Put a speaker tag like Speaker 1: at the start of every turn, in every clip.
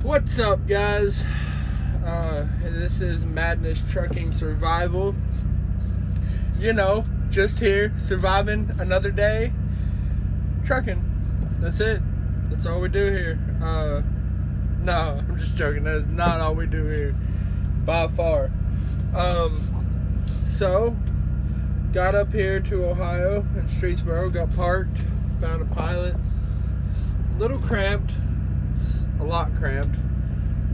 Speaker 1: What's up, guys? This is Madness Trucking Survival. You know, just here, surviving another day, trucking. That's it. That's all we do here. No, I'm just joking. That is not all we do here, by far. So, got up here to Ohio in Streetsboro, got parked, found a pilot. A little cramped. A lot cramped,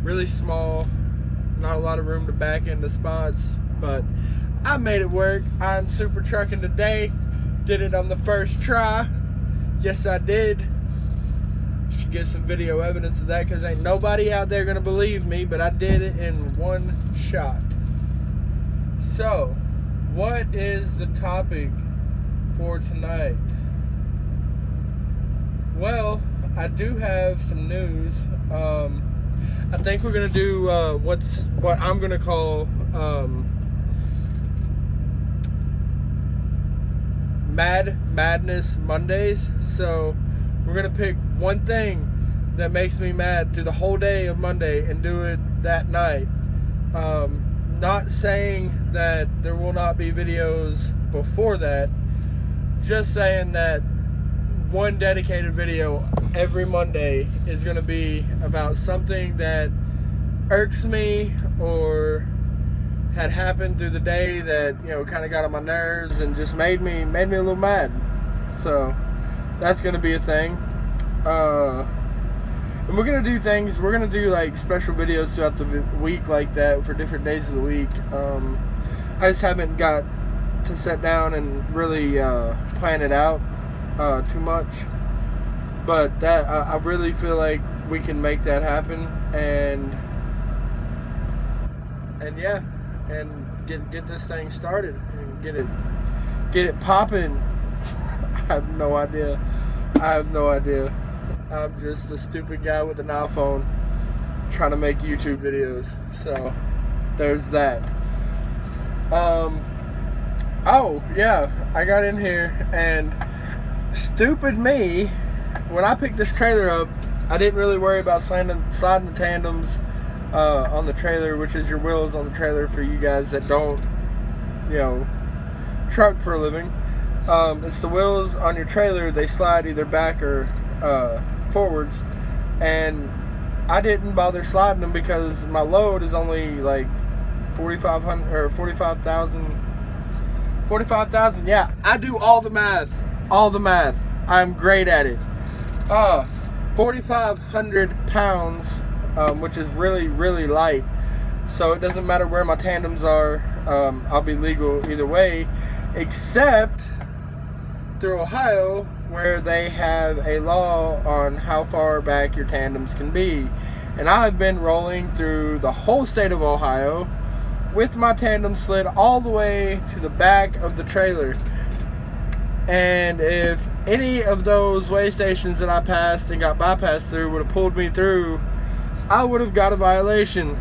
Speaker 1: really small, not a lot of room to back into spots, but I made it work. I'm super trucking today. Did it on the first try. Yes, I did. Should get some video evidence of that because ain't nobody out there gonna believe me, but I did it in one shot. So, what is the topic for tonight? Well, I do have some news. I think we're gonna do what I'm gonna call Madness Mondays. So we're gonna pick one thing that makes me mad through the whole day of Monday and do it that night. Not saying that there will not be videos before that, just saying that one dedicated video every Monday is going to be about something that irks me or had happened through the day that, you know, kind of got on my nerves and just made me a little mad. So that's going to be a thing. And we're going to do things, we're going to do like special videos throughout the week like that for different days of the week. I just haven't got to sit down and really plan it out too much, but that I really feel like we can make that happen, and yeah, and get this thing started and get it popping. I have no idea. I'm just a stupid guy with an iPhone trying to make YouTube videos. So there's that. Oh yeah, I got in here and stupid me, when I picked this trailer up, I didn't really worry about sliding the tandems on the trailer, which is your wheels on the trailer for you guys that don't, you know, truck for a living. It's the wheels on your trailer, they slide either back or forwards, and I didn't bother sliding them because my load is only like 4,500 or 45,000. Yeah, I do all the math. I'm great at it. 4,500 pounds, which is really light. So it doesn't matter where my tandems are. I'll be legal either way, except through Ohio, where they have a law on how far back your tandems can be. And I've been rolling through the whole state of Ohio with my tandem slid all the way to the back of the trailer. And if any of those weigh stations that I passed and got bypassed through would have pulled me through, I would have got a violation.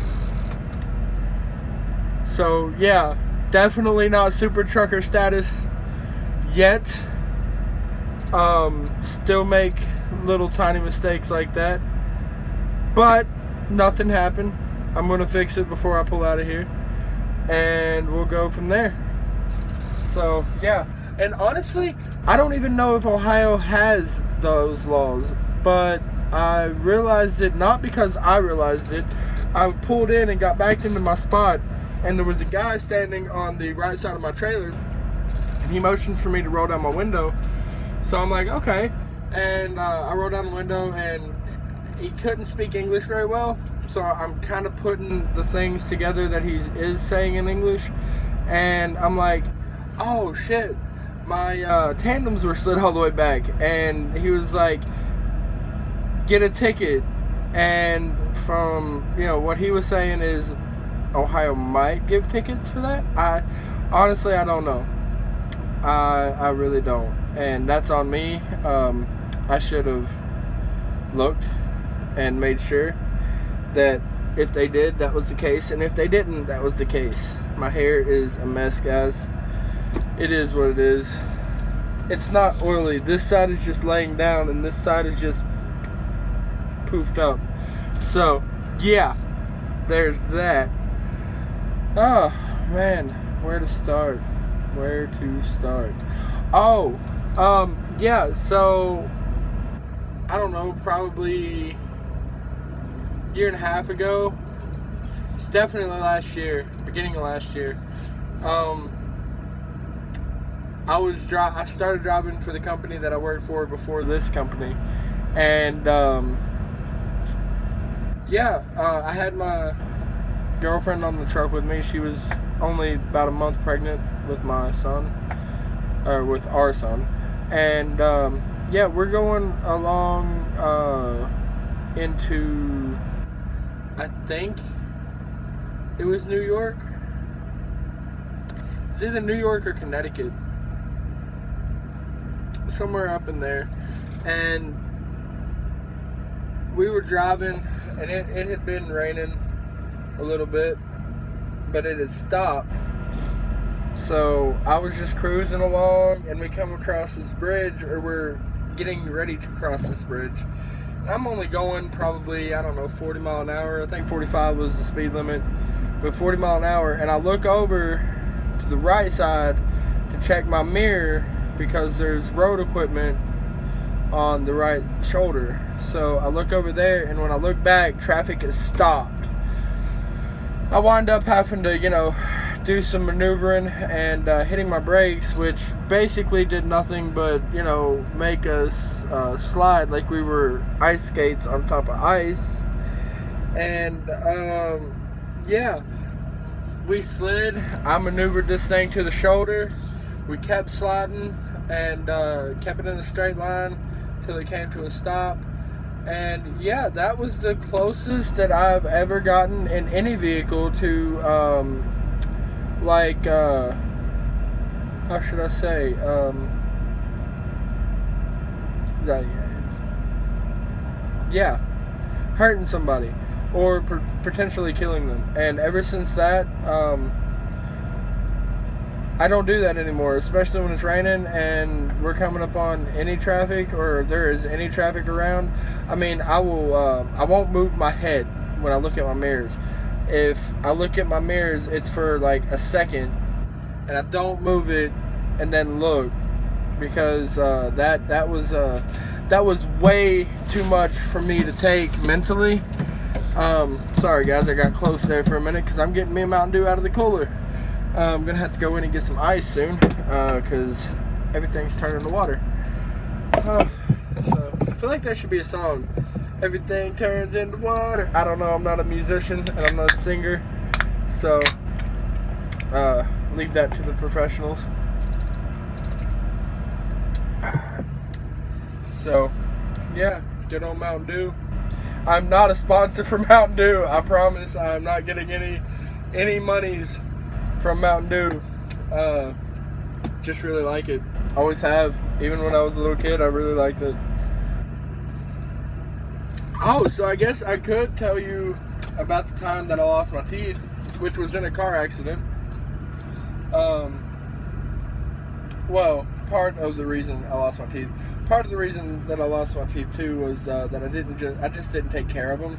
Speaker 1: So yeah, definitely not super trucker status yet. Still make little tiny mistakes like that, but nothing happened. I'm gonna fix it before I pull out of here, and we'll go from there. So yeah. And honestly, I don't even know if Ohio has those laws, but I realized it not because I realized it. I pulled in and got back into my spot, and there was a guy standing on the right side of my trailer, and he motions for me to roll down my window. So I'm like, okay. And I rolled down the window, and he couldn't speak English very well, so I'm kind of putting the things together that he is saying in English, and I'm like, oh shit. My tandems were slid all the way back, and he was like, get a ticket. And from, you know, what he was saying is Ohio might give tickets for that. I honestly don't know. I really don't, and that's on me. I should have looked and made sure that if they did, that was the case, and if they didn't, that was the case. My hair is a mess, guys. It is what it is. It's not oily. This side is just laying down, and this side is just poofed up. So yeah, there's that. Oh man, where to start? Oh, yeah, so I don't know, probably a year and a half ago. It's definitely last year, beginning of last year. I started driving for the company that I worked for before this company, and I had my girlfriend on the truck with me. She was only about a month pregnant with my son, or with our son, and we're going along into, I think it was New York. It's either New York or Connecticut, somewhere up in there, and we were driving, and it had been raining a little bit, but it had stopped. So I was just cruising along, and we come across this bridge, or we're getting ready to cross this bridge. And I'm only going probably, 40 mile an hour. I think 45 was the speed limit, but 40 mile an hour. And I look over to the right side to check my mirror because there's road equipment on the right shoulder. So I look over there, and when I look back, traffic is stopped. I wind up having to, do some maneuvering and hitting my brakes, which basically did nothing but, make us slide like we were ice skates on top of ice. And we slid. I maneuvered this thing to the shoulder. We kept sliding and kept it in a straight line till it came to a stop. And yeah, that was the closest that I've ever gotten in any vehicle to how should I say, hurting somebody or potentially killing them. And ever since that, I don't do that anymore, especially when it's raining and we're coming up on any traffic, or there is any traffic around. I mean, I won't move my head when I look at my mirrors. If I look at my mirrors, it's for like a second, and I don't move it and then look, because that was way too much for me to take mentally. Sorry guys, I got close there for a minute because I'm getting me a Mountain Dew out of the cooler. I'm gonna have to go in and get some ice soon because everything's turning to water. So I feel like that should be a song. Everything turns into water. I don't know, I'm not a musician and I'm not a singer, so leave that to the professionals. So yeah, good old Mountain Dew. I'm not a sponsor for Mountain Dew, I promise. I'm not getting any monies from Mountain Dew. Just really like it. Always have. Even when I was a little kid, I really liked it. Oh, so I guess I could tell you about the time that I lost my teeth, which was in a car accident. Well, part of the reason I lost my teeth. Part of the reason that I lost my teeth too was that I just didn't take care of them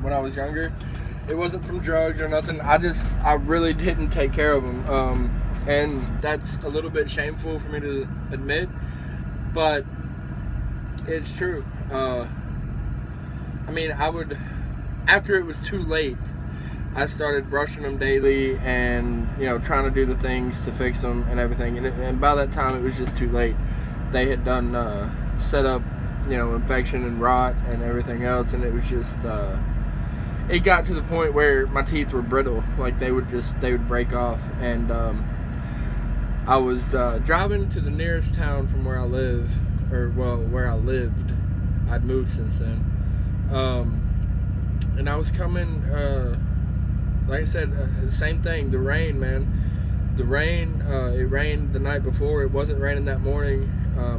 Speaker 1: when I was younger. It wasn't from drugs or nothing. I really didn't take care of them, and that's a little bit shameful for me to admit, but it's true. I mean, after it was too late, I started brushing them daily and, trying to do the things to fix them and everything. And by that time, it was just too late. They had done, set up, infection and rot and everything else. And it was just, it got to the point where my teeth were brittle. Like they would break off. And I was driving to the nearest town from where I live, where I lived. I'd moved since then. And I was coming, like I said, same thing, the rain, man. The rain, it rained the night before. It wasn't raining that morning.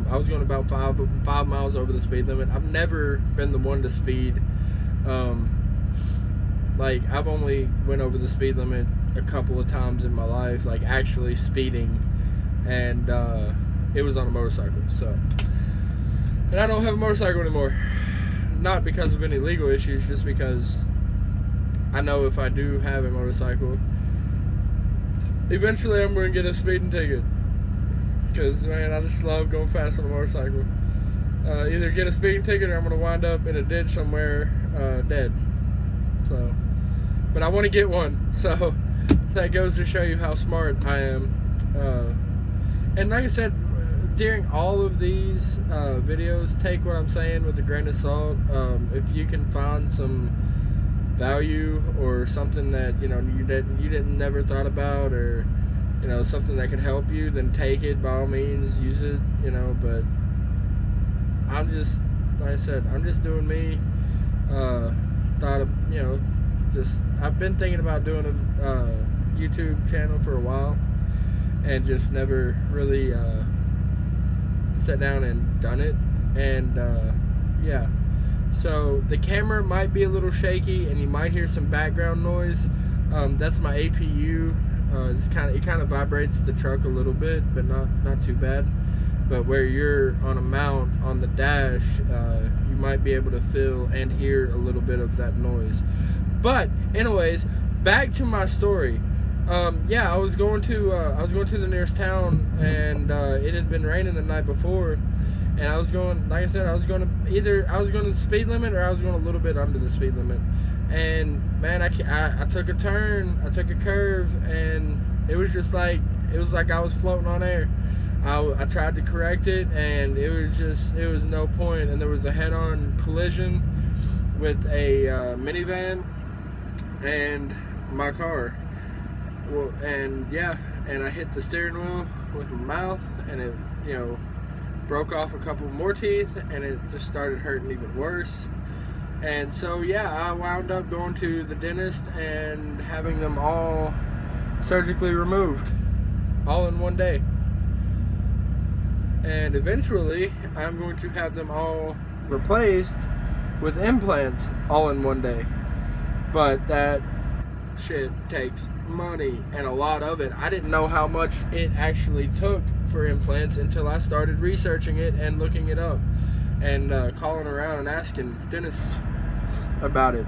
Speaker 1: I was going about 5 miles over the speed limit. I've never been the one to speed. Like, I've only went over the speed limit a couple of times in my life, like actually speeding, and it was on a motorcycle. So, and I don't have a motorcycle anymore. Not because of any legal issues, just because I know if I do have a motorcycle, eventually I'm going to get a speeding ticket. Because, man, I just love going fast on a motorcycle. Either get a speeding ticket or I'm going to wind up in a ditch somewhere dead. So, but I want to get one. So, that goes to show you how smart I am. And like I said, during all of these videos, take what I'm saying with a grain of salt. If you can find some value or something that, you know, you didn't never thought about, or you know, something that can help you, then take it, by all means, use it, you know. But I'm just, like I said, I'm just doing me. Thought of, you know, just, I've been thinking about doing a YouTube channel for a while, and just never really sat down and done it. And yeah, so the camera might be a little shaky and you might hear some background noise. That's my APU. It kind of vibrates the truck a little bit, but not too bad. But where you're on a mount on the dash, you might be able to feel and hear a little bit of that noise. But anyways, back to my story. Yeah, I was going to the nearest town, and it had been raining the night before, and I was going, like I said, I was going to the speed limit, or I was going a little bit under the speed limit. And man, I took a turn, I took a curve, and it was like I was floating on air. I tried to correct it, and it was no point. And there was a head-on collision with a minivan and my car. Well, and yeah, and I hit the steering wheel with my mouth, and it, you know, broke off a couple more teeth, and it just started hurting even worse. And so yeah, I wound up going to the dentist and having them all surgically removed, all in one day. And eventually I'm going to have them all replaced with implants, all in one day. But that shit takes money, and a lot of it. I didn't know how much it actually took for implants until I started researching it and looking it up, and calling around and asking dentists about it.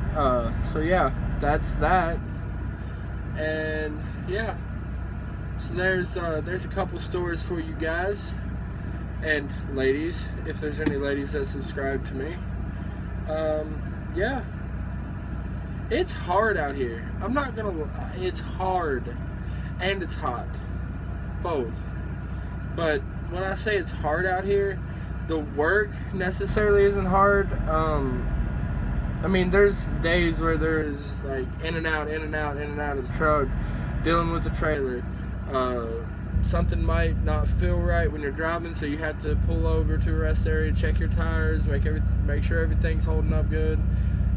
Speaker 1: So yeah, that's that. And yeah, so there's a couple stories for you guys and ladies, if there's any ladies that subscribe to me. Yeah, it's hard out here. I'm not gonna, it's hard and it's hot, both. But when I say it's hard out here, the work necessarily isn't hard. I mean, there's days where there's like in and out of the truck, dealing with the trailer. Something might not feel right when you're driving, so you have to pull over to a rest area, check your tires, make sure everything's holding up good,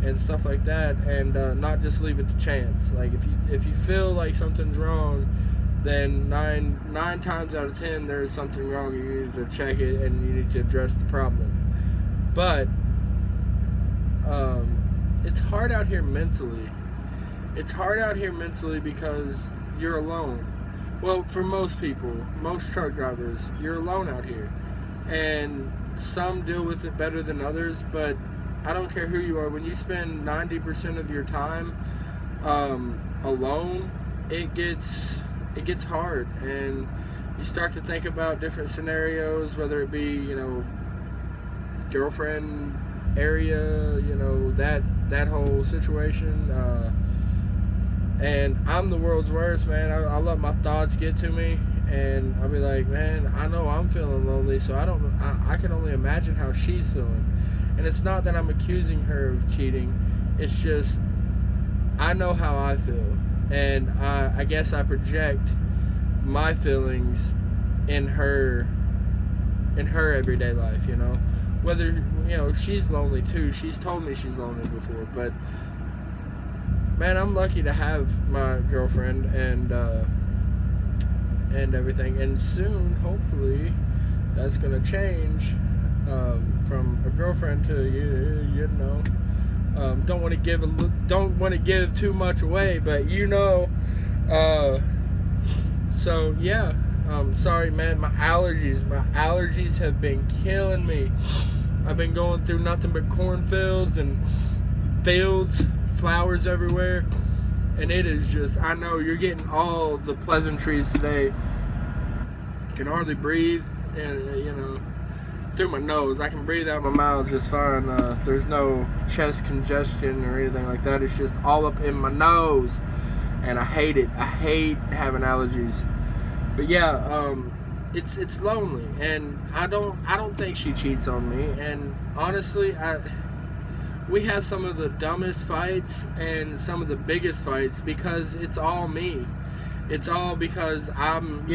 Speaker 1: and stuff like that, and not just leave it to chance. Like if you feel like something's wrong, then nine times out of 10 there's something wrong. You need to check it and you need to address the problem. But it's hard out here mentally. It's hard out here mentally because you're alone. Well, for most people, most truck drivers, you're alone out here. And some deal with it better than others, but I don't care who you are. When you spend 90% of your time alone, it gets hard, and you start to think about different scenarios, whether it be, you know, girlfriend area, you know, that whole situation. And I'm the world's worst, man. I let my thoughts get to me, and I'll be like, man, I know I'm feeling lonely, so I can only imagine how she's feeling. And it's not that I'm accusing her of cheating, it's just I know how I feel, and I guess I project my feelings in her everyday life, you know. Whether, you know, she's lonely too. She's told me she's lonely before, but man, I'm lucky to have my girlfriend and everything, and soon, hopefully, that's gonna change from a girlfriend to you know. Don't want to give too much away, but you know. So yeah, sorry, man. My allergies have been killing me. I've been going through nothing but cornfields and fields flowers everywhere, and it is just, I know you're getting all the pleasantries today. Can hardly breathe, and through my nose. I can breathe out my mouth just fine. There's no chest congestion or anything like that. It's just all up in my nose, and I hate it. I hate having allergies. But yeah, it's lonely, and I don't think she cheats on me. And honestly, we have some of the dumbest fights and some of the biggest fights because it's all me. It's all because I'm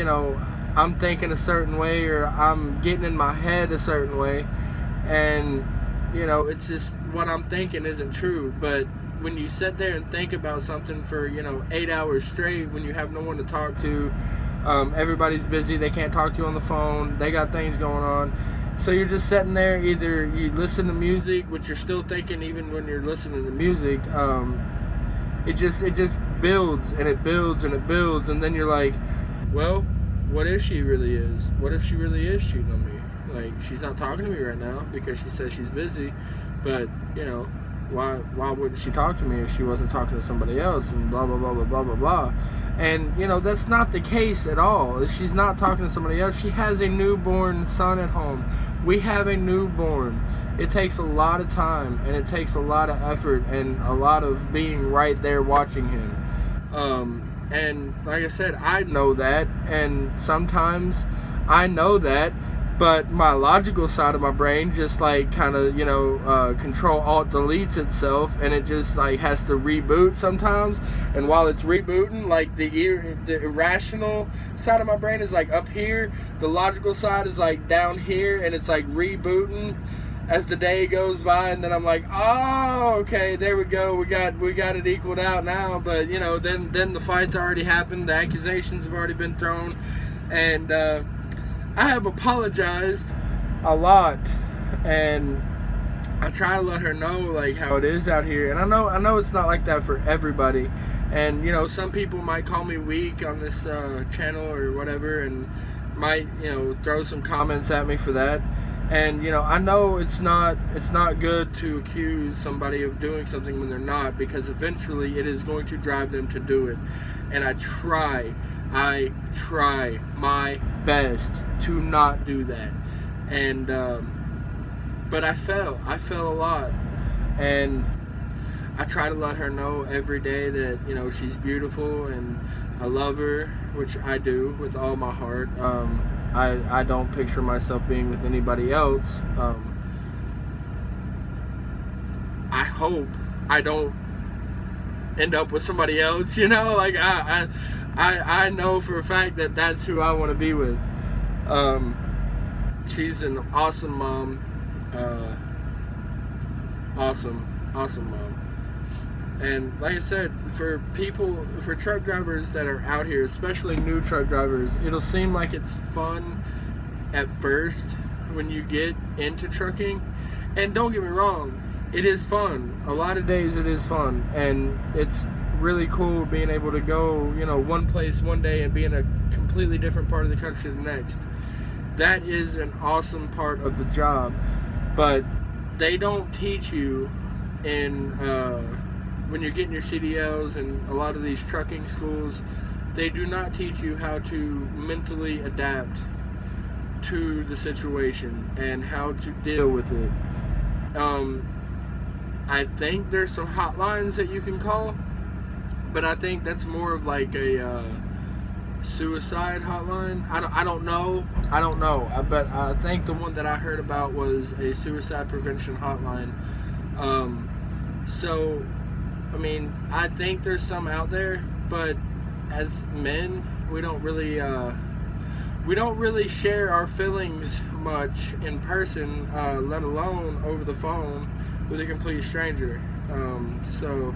Speaker 1: thinking a certain way, or I'm getting in my head a certain way, and it's just what I'm thinking isn't true. But when you sit there and think about something for 8 hours straight, when you have no one to talk to, everybody's busy, they can't talk to you on the phone, they got things going on, so you're just sitting there. Either you listen to music, which you're still thinking even when you're listening to music, it just builds and it builds and it builds, and then you're like, well, what if she really is? What if she really is cheating on me? Like, she's not talking to me right now because she says she's busy, but why wouldn't she talk to me if she wasn't talking to somebody else, and blah blah blah blah blah blah blah. And that's not the case at all. If she's not talking to somebody else, she has a newborn son at home. We have a newborn. It takes a lot of time, and it takes a lot of effort, and a lot of being right there watching him. And like I said, I know that, and sometimes I know that, but my logical side of my brain just like kind of control alt deletes itself, and it just like has to reboot sometimes. And while it's rebooting, like the irrational side of my brain is like up here, the logical side is like down here, and it's like rebooting as the day goes by, and then I'm like, oh, okay, there we go, we got it equaled out now. But then the fight's already happened, the accusations have already been thrown, and I have apologized a lot, and I try to let her know like how it is out here. And I know it's not like that for everybody, and some people might call me weak on this channel or whatever, and might throw some comments at me for that. And I know it's not good to accuse somebody of doing something when they're not, because eventually it is going to drive them to do it. And I try my best to not do that. And but I fell a lot, and I try to let her know every day that she's beautiful and I love her, which I do with all my heart. I don't picture myself being with anybody else. I hope I don't end up with somebody else, like I know for a fact that that's who I want to be with. She's an awesome mom, awesome mom. And like I said, for truck drivers that are out here, especially new truck drivers, it'll seem like it's fun at first when you get into trucking. And don't get me wrong, it is fun. A lot of days it is fun, and it's really cool being able to go, one place one day and be in a completely different part of the country the next. That is an awesome part of the job, but they don't teach you when you're getting your CDLs and a lot of these trucking schools, they do not teach you how to mentally adapt to the situation and how to deal with it. I think there's some hotlines that you can call, but I think that's more of like a suicide hotline. I don't know, but I think the one that I heard about was a suicide prevention hotline. So I mean, I think there's some out there, but as men, we don't really share our feelings much in person, let alone over the phone with a complete stranger. So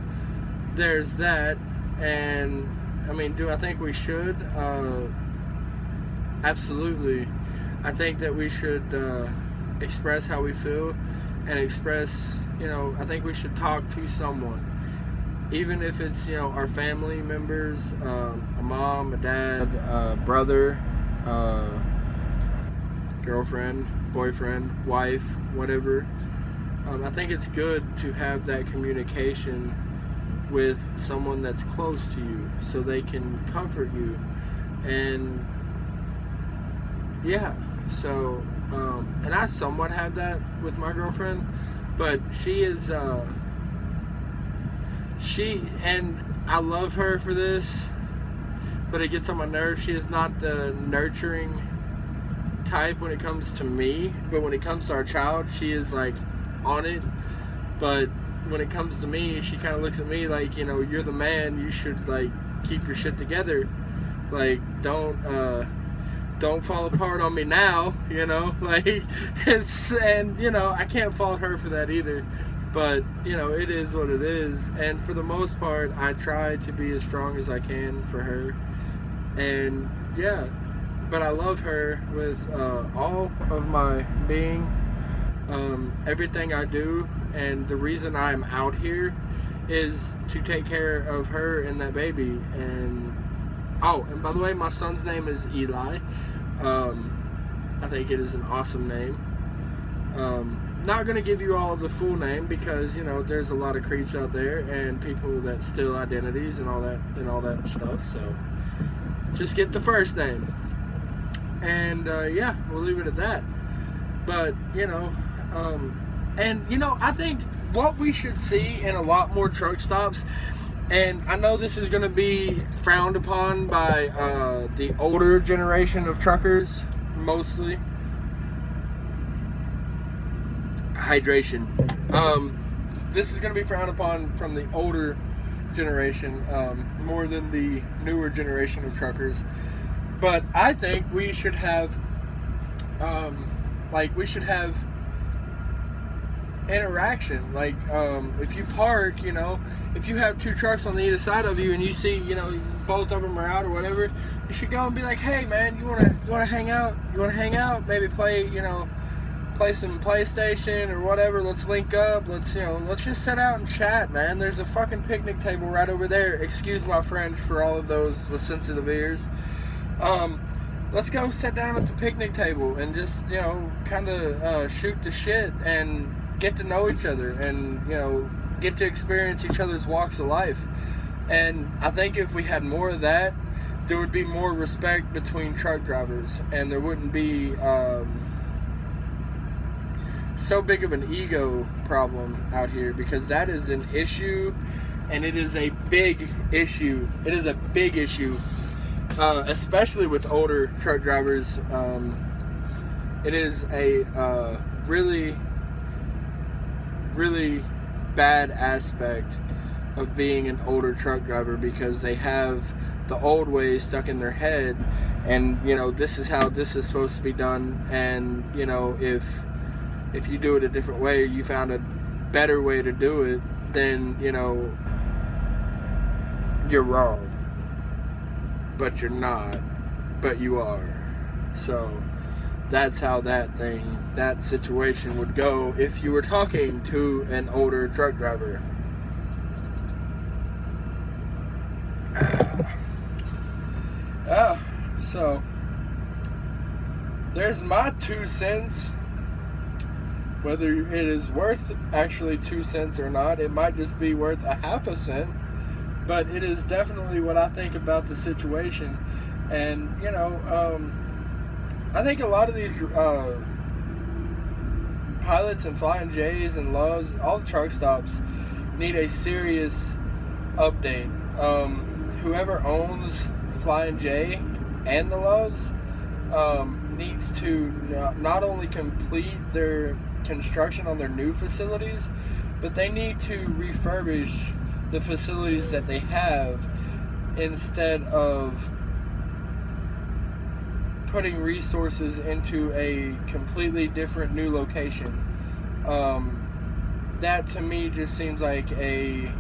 Speaker 1: there's that. And I mean, do I think we should? Absolutely. I think that we should express how we feel, and express, I think we should talk to someone. Even if it's, our family members, a mom, a dad, a brother, girlfriend, boyfriend, wife, whatever. I think it's good to have that communication with someone that's close to you so they can comfort you. And yeah, so and I somewhat have that with my girlfriend, but she is and I love her for this, but it gets on my nerves. She is not the nurturing type when it comes to me, but when it comes to our child, she is like on it. But when it comes to me, she kind of looks at me like, you know, you're the man, you should like keep your shit together, like don't fall apart on me now, you know, like it's, and you know, I can't fault her for that either, but you know, it is what it is. And for the most part, I try to be as strong as I can for her, and yeah, but I love her with all of my being, everything I do. And the reason I'm out here is to take care of her and that baby. And oh, and by the way, my son's name is Eli. I think it is an awesome name. Not gonna give you all the full name because, you know, there's a lot of creeps out there and people that steal identities and all that stuff. So just get the first name. And yeah, we'll leave it at that. But you know, and you know, I think what we should see in a lot more truck stops, and I know this is going to be frowned upon by the older generation of truckers, mostly. Hydration. This is going to be frowned upon from the older generation, more than the newer generation of truckers. But I think we should have, interaction. Like, if you park, you know, if you have two trucks on either side of you and you see, you know, both of them are out or whatever, you should go and be like, hey man, you wanna hang out? You wanna hang out? Maybe play some PlayStation or whatever. Let's link up. Let's just sit out and chat, man. There's a fucking picnic table right over there. Excuse my French for all of those with sensitive ears. Let's go sit down at the picnic table and just, you know, kind of shoot the shit and get to know each other and, you know, get to experience each other's walks of life. And I think if we had more of that, there would be more respect between truck drivers, and there wouldn't be so big of an ego problem out here, because that is an issue, and it is a big issue. It is a big issue, especially with older truck drivers. It is a really bad aspect of being an older truck driver, because they have the old ways stuck in their head, and you know, this is how this is supposed to be done, and you know, if you do it a different way, you found a better way to do it, then you know, you're wrong. But you're not, but you are. So that's how that situation would go if you were talking to an older truck driver. So there's my 2 cents. Whether it is worth actually 2 cents or not, it might just be worth a half a cent, but it is definitely what I think about the situation. And you know, I think a lot of these pilots and Flying J's and Loves, all truck stops, need a serious update. Whoever owns Flying J and the Loves needs to not only complete their construction on their new facilities, but they need to refurbish the facilities that they have, instead of putting resources into a completely different new location. That to me just seems like a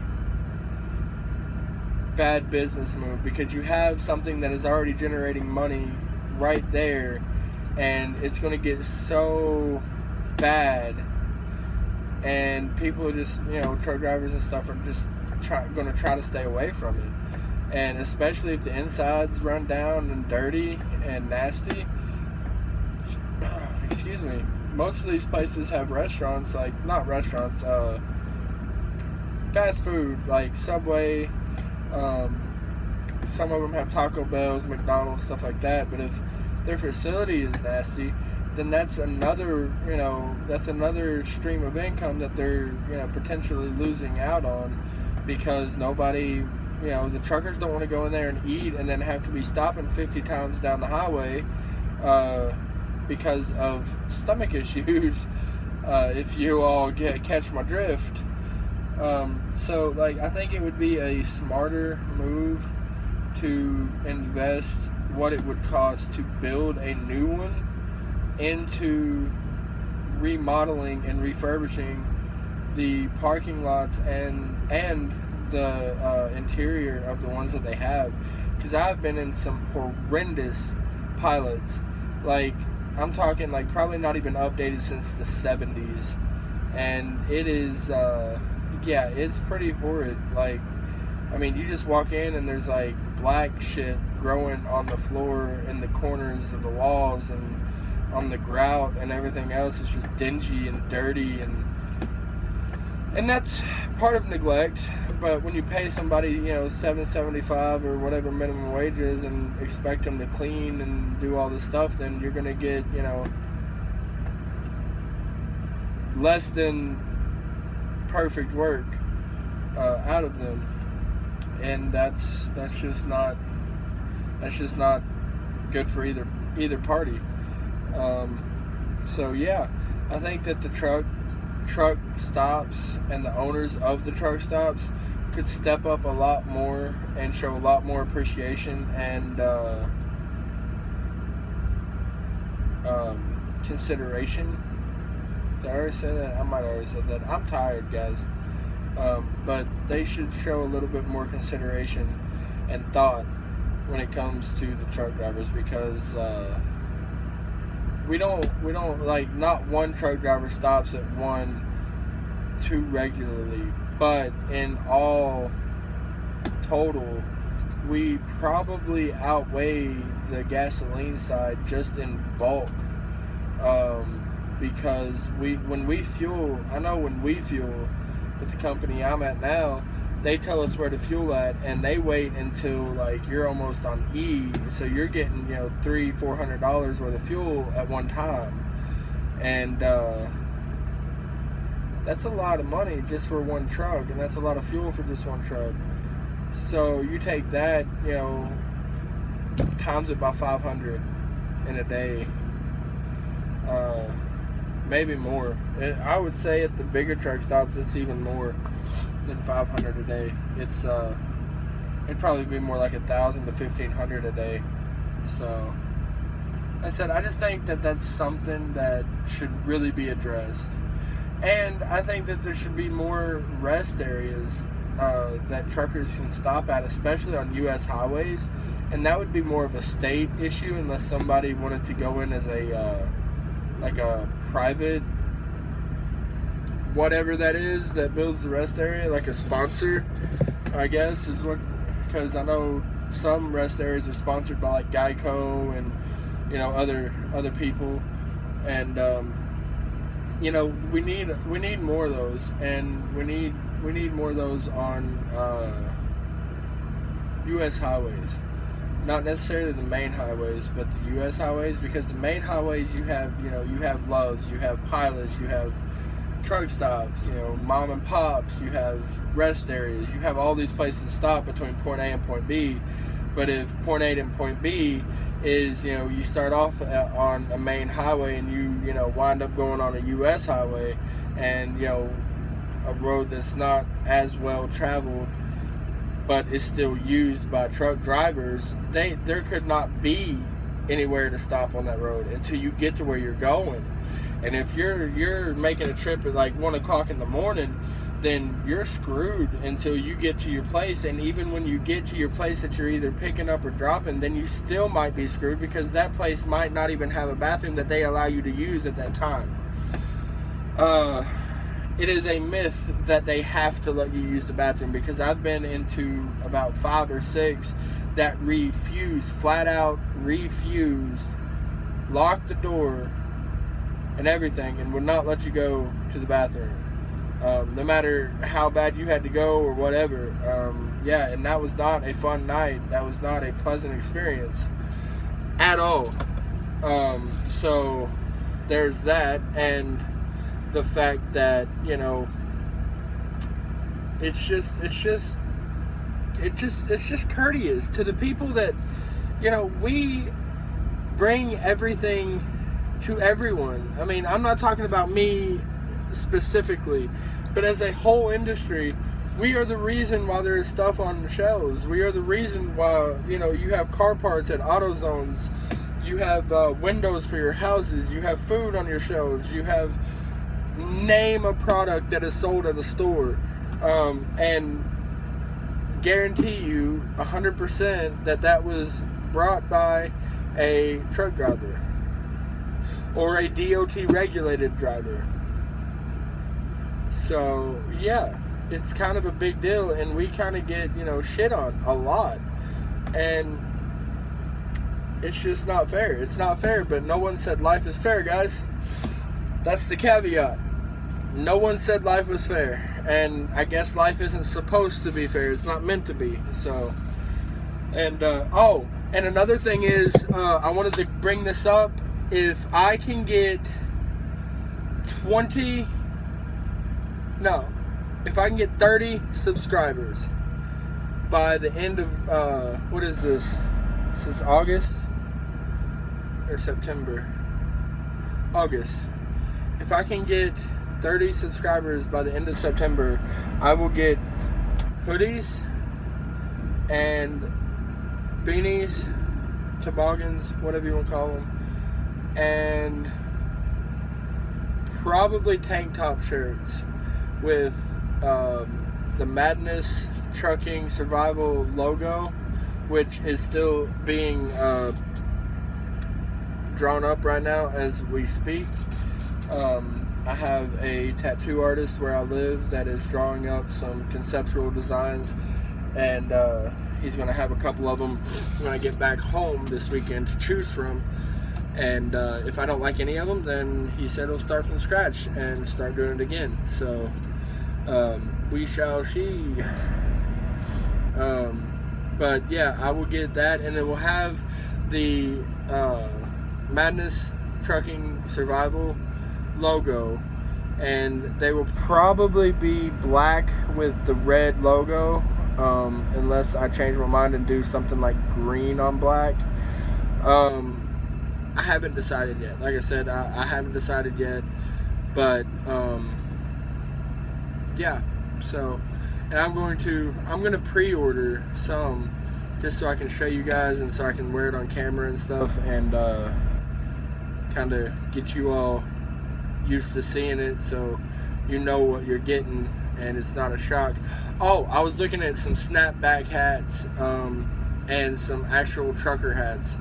Speaker 1: bad business move, because you have something that is already generating money right there, and it's going to get so bad, and people are just, you know, truck drivers and stuff are just going to try to stay away from it. And especially if the inside's run down and dirty and nasty. Excuse me. Most of these places have restaurants, like, not restaurants, fast food like Subway. Some of them have Taco Bells, McDonald's, stuff like that. But if their facility is nasty, then that's another stream of income that they're potentially losing out on, because nobody, the truckers don't want to go in there and eat and then have to be stopping 50 times down the highway because of stomach issues. If you all catch my drift. So like, I think it would be a smarter move to invest what it would cost to build a new one into remodeling and refurbishing the parking lots and the interior of the ones that they have, because I've been in some horrendous pilots. Like, I'm talking like probably not even updated since the 70s, and it is it's pretty horrid. Like, I mean, you just walk in and there's like black shit growing on the floor, in the corners of the walls, and on the grout, and everything else is just dingy and dirty, and that's part of neglect. But when you pay somebody $7.75 or whatever minimum wage is and expect them to clean and do all this stuff, then you're gonna get less than perfect work out of them, and that's just not good for either party. So yeah, I think that the truck stops and the owners of the truck stops could step up a lot more and show a lot more appreciation and consideration. Did I already say that? I might have already said that. I'm tired, guys. But they should show a little bit more consideration and thought when it comes to the truck drivers, because we don't like, not one truck driver stops at one too regularly, but in all total, we probably outweigh the gasoline side just in bulk, because when we fuel with the company I'm at now, they tell us where to fuel at, and they wait until like you're almost on E, so you're getting $300-400 worth of fuel at one time, and that's a lot of money just for one truck, and that's a lot of fuel for just one truck. So you take that, times it by 500 in a day, maybe more. I would say at the bigger truck stops, it's even more than 500 a day. It'd probably be more like 1,000 to 1,500 a day. So, I said, I just think that that's something that should really be addressed. And I think that there should be more rest areas that truckers can stop at, especially on U.S. highways. And that would be more of a state issue, unless somebody wanted to go in as a private, whatever that is, that builds the rest area, like a sponsor, I guess, is what, because I know some rest areas are sponsored by like Geico and other people, and we need more of those, and we need more of those on U.S. highways. Not necessarily the main highways, but the U.S. highways, because the main highways, you have Loves, you have Pilots, you have truck stops, mom and pops, you have rest areas, you have all these places to stop between point A and point B. But if point A and point B is, you start off on a main highway and you wind up going on a U.S. highway, and a road that's not as well traveled but is still used by truck drivers, there could not be anywhere to stop on that road until you get to where you're going. And if you're making a trip at like 1 o'clock in the morning, then you're screwed until you get to your place. And even when you get to your place that you're either picking up or dropping, then you still might be screwed, because that place might not even have a bathroom that they allow you to use at that time. It is a myth that they have to let you use the bathroom, because I've been into about 5 or 6 that flat out refused, locked the door and everything, and would not let you go to the bathroom. no matter how bad you had to go or whatever. Yeah, and that was not a fun night. That was not a pleasant experience at all. So there's that, and the fact that, you know, it's just courteous to the people that, you know, we bring everything to everyone. I mean, I'm not talking about me specifically, but as a whole industry, we are the reason why there is stuff on the shelves. We are the reason why, you know, you have car parts at AutoZones, you have windows for your houses, you have food on your shelves, you have, name a product that is sold at a store, and guarantee you 100% that was brought by a truck driver or a DOT regulated driver. So yeah, it's kind of a big deal, and we kind of get, you know, shit on a lot, and it's just not fair. It's not fair, but no one said life is fair, guys. That's the caveat. No one said life was fair, and I guess life isn't supposed to be fair. It's not meant to be. So, and oh, and another thing is, I wanted to bring this up. If I can get if I can get 30 subscribers by the end of, what is this? This is August or September? August. If I can get 30 subscribers by the end of September, I will get hoodies and beanies, toboggans, whatever you want to call them, and probably tank top shirts with the Madness Trucking Survival logo, which is still being drawn up right now as we speak. I have a tattoo artist where I live that is drawing up some conceptual designs, and he's going to have a couple of them when I get back home this weekend to choose from. And if I don't like any of them, then he said he'll start from scratch and start doing it again. So we shall see. But yeah, I will get that, and it will have the Madness Trucking Survival logo, and they will probably be black with the red logo, unless I change my mind and do something like green on black. I haven't decided yet. Like I said, I haven't decided yet, but yeah. So, and I'm gonna pre-order some just so I can show you guys, and so I can wear it on camera and stuff, and kind of get you all used to seeing it, so you know what you're getting and it's not a shock. Oh, I was looking at some snapback hats and some actual trucker hats.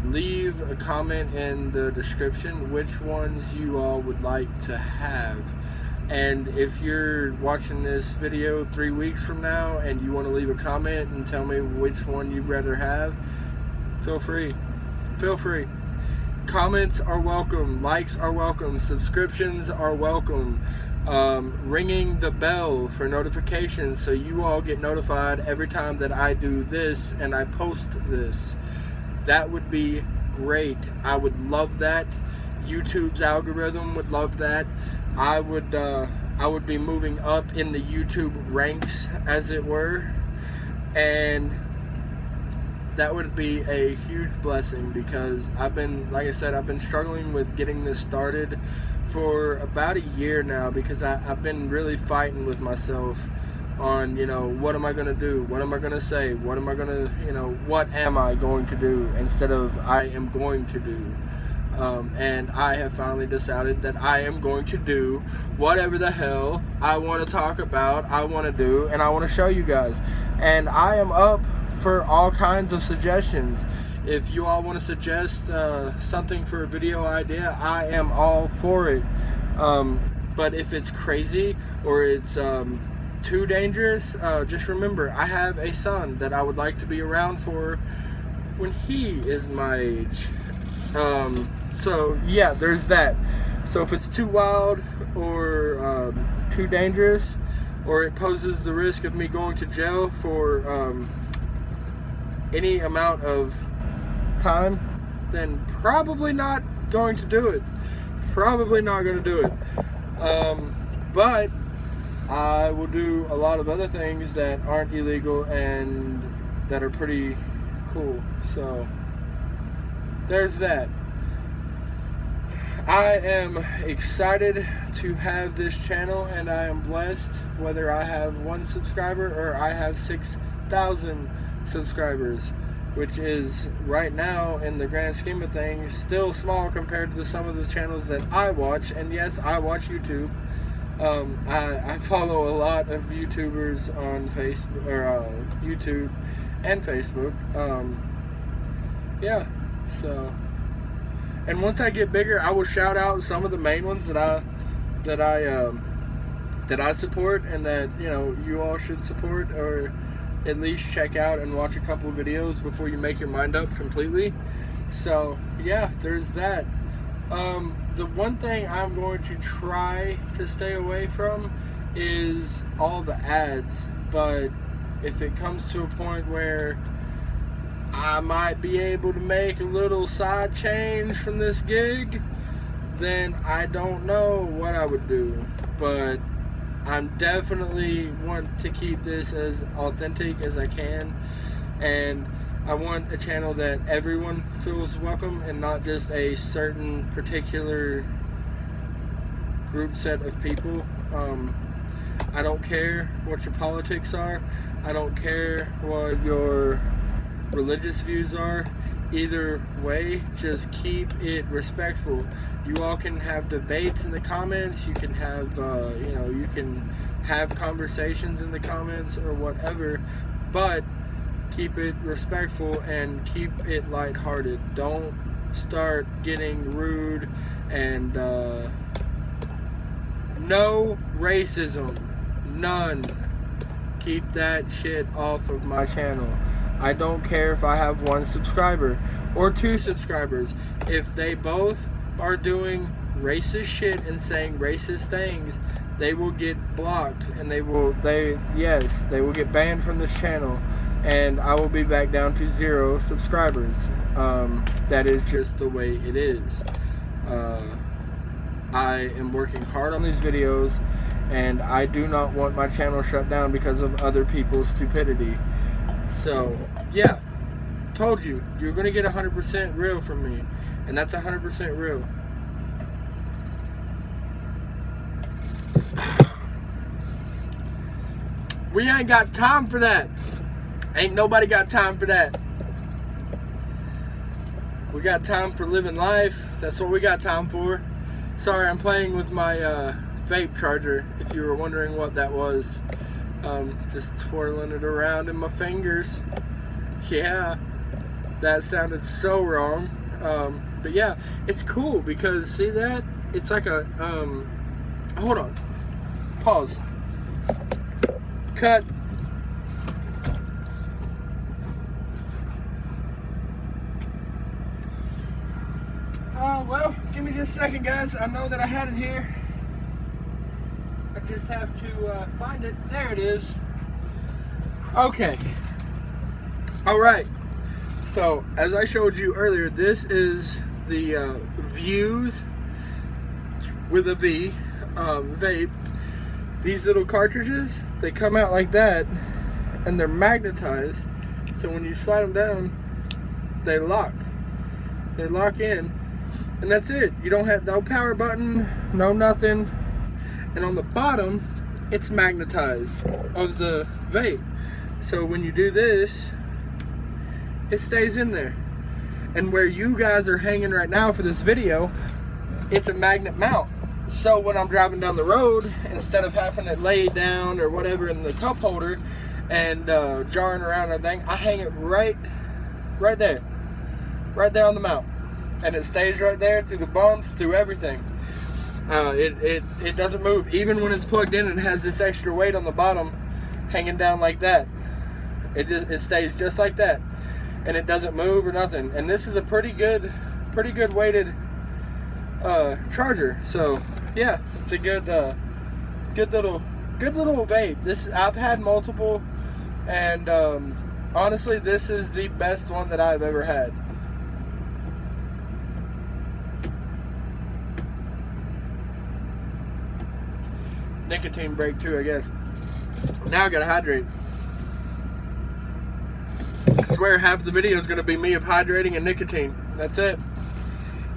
Speaker 1: Leave a comment in the description which ones you all would like to have, and if you're watching this video 3 weeks from now and you want to leave a comment and tell me which one you'd rather have, feel free. Comments are welcome, likes are welcome, subscriptions are welcome, ringing the bell for notifications so you all get notified every time that I do this and I post this. That would be great. I would love that. YouTube's algorithm would love that. I would be moving up in the YouTube ranks, as it were, and that would be a huge blessing, because like I said, I've been struggling with getting this started for about a year now, because I've been really fighting with myself on, you know, what am I going to do? What am I going to say? What am I going to, you know, what am I going to do instead of I am going to do? And I have finally decided that I am going to do whatever the hell I want to talk about, I want to do, and I want to show you guys. And I am up for all kinds of suggestions. If you all want to suggest something for a video idea, I am all for it. But if it's crazy or it's too dangerous, just remember, I have a son that I would like to be around for when he is my age. So yeah, there's that. So if it's too wild or too dangerous, or it poses the risk of me going to jail for any amount of time, then probably not going to do it. Probably not going to do it. But I will do a lot of other things that aren't illegal and that are pretty cool. So there's that. I am excited to have this channel, and I am blessed whether I have 1 subscriber or I have 6,000 subscribers, which is right now in the grand scheme of things still small compared to some of the channels that I watch. And yes, I watch YouTube. I follow a lot of YouTubers on Facebook or YouTube and Facebook. Yeah, so. And once I get bigger, I will shout out some of the main ones that I support, and that, you know, you all should support, or at least check out and watch a couple of videos before you make your mind up completely. So yeah, there's that. The one thing I'm going to try to stay away from is all the ads, but if it comes to a point where I might be able to make a little side change from this gig, then I don't know what I would do. But I'm definitely want to keep this as authentic as I can, and I want a channel that everyone feels welcome and not just a certain particular group set of people. I don't care what your politics are. I don't care what your religious views are. Either way, just keep it respectful. You all can have debates in the comments. You can have you can have conversations in the comments or whatever, but keep it respectful and keep it lighthearted. Don't start getting rude, and no racism, none. Keep that shit off of my channel. I don't care if I have 1 subscriber or 2 subscribers. If they both are doing racist shit and saying racist things, they will get blocked, and they will get banned from this channel, and I will be back down to 0 subscribers. That is just the way it is. I am working hard on these videos, and I do not want my channel shut down because of other people's stupidity. So yeah, told you, you're gonna get 100% real from me, and that's 100% real. We ain't got time for that. Ain't nobody got time for that. We got time for living life. That's what we got time for. Sorry, I'm playing with my vape charger, if you were wondering what that was. Just twirling it around in my fingers. Yeah, that sounded so wrong. But yeah, it's cool because, see that? It's like a, hold on. Pause. Cut. Well, give me just a second, guys. I know that I had it here. I just have to find it. There it is. Okay. Alright. So, as I showed you earlier, this is the Views with a V vape. These little cartridges, they come out like that, and they're magnetized. So when you slide them down, they lock. They lock in, and that's it. You don't have no power button, no nothing. And on the bottom, it's magnetized of the vape. So when you do this, it stays in there. And where you guys are hanging right now for this video, it's a magnet mount. So when I'm driving down the road, instead of having it laid down or whatever in the cup holder and jarring around and everything, I hang it right there on the mount, and it stays right there through the bumps, through everything. It doesn't move, even when it's plugged in and has this extra weight on the bottom hanging down like that. It stays just like that, and it doesn't move or nothing. And this is a pretty good weighted charger. So yeah, it's a good little vape. I've had multiple, and honestly, this is the best one that I've ever had. Nicotine break too, I guess. Now I gotta hydrate. I swear half the video is gonna be me of hydrating and nicotine. That's it.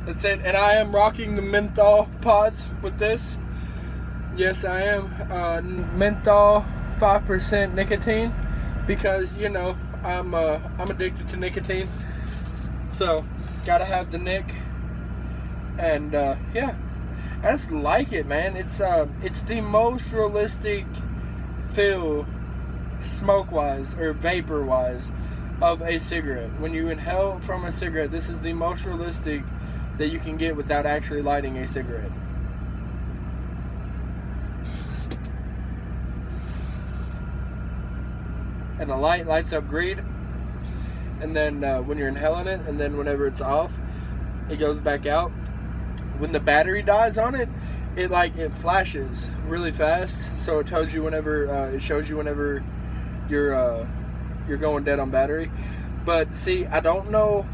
Speaker 1: That's it. And I am rocking the menthol pods with this. Yes, I am. Menthol 5% nicotine, because you know I'm addicted to nicotine. So gotta have the nic. And yeah. I just like it, man. It's the most realistic feel, smoke-wise or vapor-wise, of a cigarette. When you inhale from a cigarette, this is the most realistic that you can get without actually lighting a cigarette. And the light lights up green, and then when you're inhaling it, and then whenever it's off, it goes back out. When the battery dies on it, it flashes really fast, so it tells you whenever it shows you whenever you're going dead on battery. But see, I don't know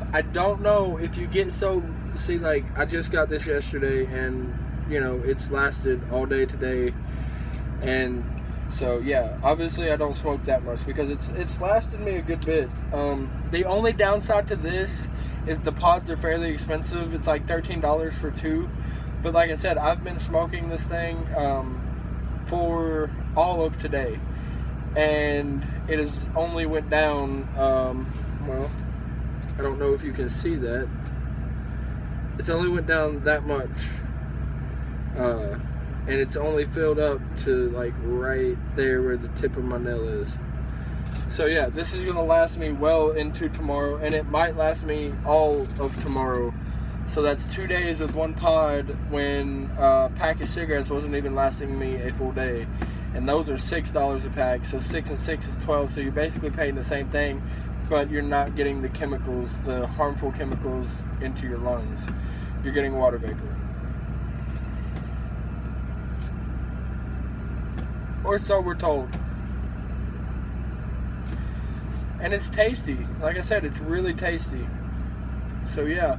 Speaker 1: if you get like I just got this yesterday, and you know it's lasted all day today, and so yeah, obviously I don't smoke that much because it's lasted me a good bit. The only downside to this is the pods are fairly expensive. It's like $13 for 2. But like I said, I've been smoking this thing for all of today, and it has only went down, well, I don't know if you can see that. It's only went down that much, and it's only filled up to like right there where the tip of my nail is. So yeah, this is gonna last me well into tomorrow, and it might last me all of tomorrow. So that's 2 days with one pod, when a pack of cigarettes wasn't even lasting me a full day. And those are $6 a pack, so 6 and 6 is 12, so you're basically paying the same thing, but you're not getting the chemicals, the harmful chemicals into your lungs. You're getting water vapor. Or so we're told. And it's tasty. Like I said, it's really tasty. So yeah.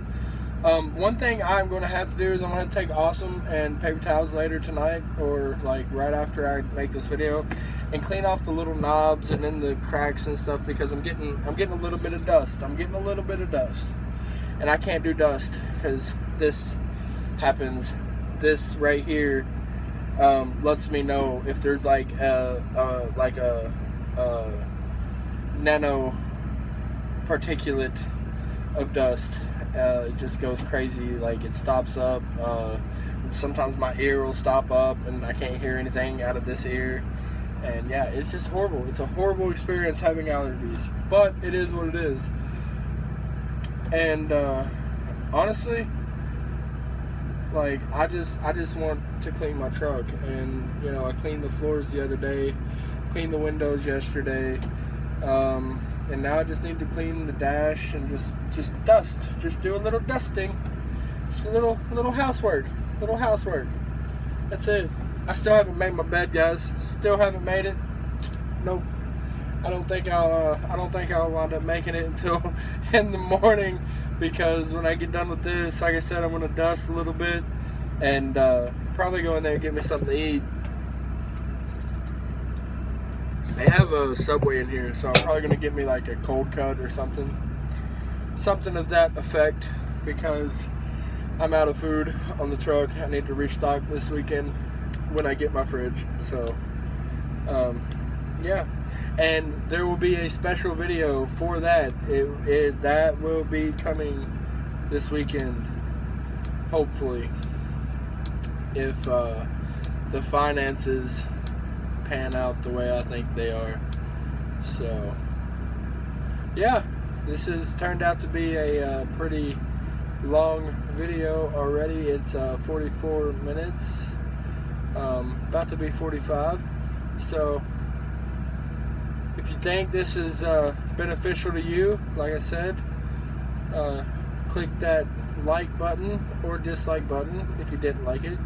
Speaker 1: One thing I'm going to have to do is I'm going to take Awesome and paper towels later tonight, or like right after I make this video, and clean off the little knobs and then the cracks and stuff, because I'm getting a little bit of dust. And I can't do dust because this happens. This right here lets me know if there's like a nano particulate of dust. It just goes crazy, like it stops up. Sometimes my ear will stop up and I can't hear anything out of this ear, and yeah, it's just horrible. It's a horrible experience having allergies, but it is what it is. And honestly, like I just want to clean my truck, and you know, I cleaned the floors the other day, cleaned the windows yesterday, and now I just need to clean the dash and just dust, just do a little dusting, just a little housework, That's it. I still haven't made my bed, guys. Still haven't made it. Nope. I don't think I'll wind up making it until in the morning, because when I get done with this, like I said, I'm gonna dust a little bit and probably go in there and get me something to eat. They have a Subway in here, so I'm probably gonna get me like a cold cut or something of that effect, because I'm out of food on the truck. I need to restock this weekend when I get my fridge. So yeah, and there will be a special video for that. That will be coming this weekend, hopefully, if the finances pan out the way I think they are. So yeah, this has turned out to be a pretty long video already. It's 44 minutes, about to be 45. So if you think this is beneficial to you, like I said, click that like button or dislike button if you didn't like it.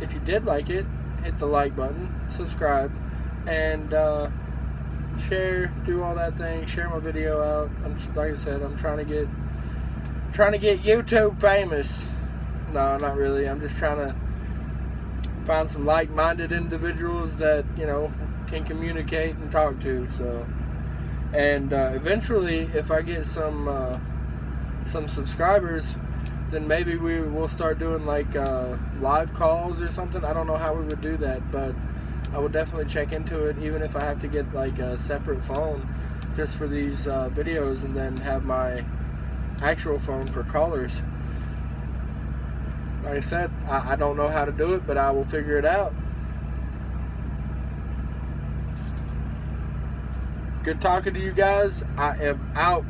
Speaker 1: If you did like it, hit the like button, subscribe, and share, do all that thing, share my video out. Like I said, I'm trying to get YouTube famous. No, not really. I'm just trying to find some like-minded individuals that, you know, can communicate and talk to. So, and eventually, if I get some subscribers, then maybe we will start doing like live calls or something. I don't know how we would do that, but I would definitely check into it, even if I have to get like a separate phone just for these videos, and then have my actual phone for callers. Like I said, I don't know how to do it, but I will figure it out. Good talking to you guys. I am out.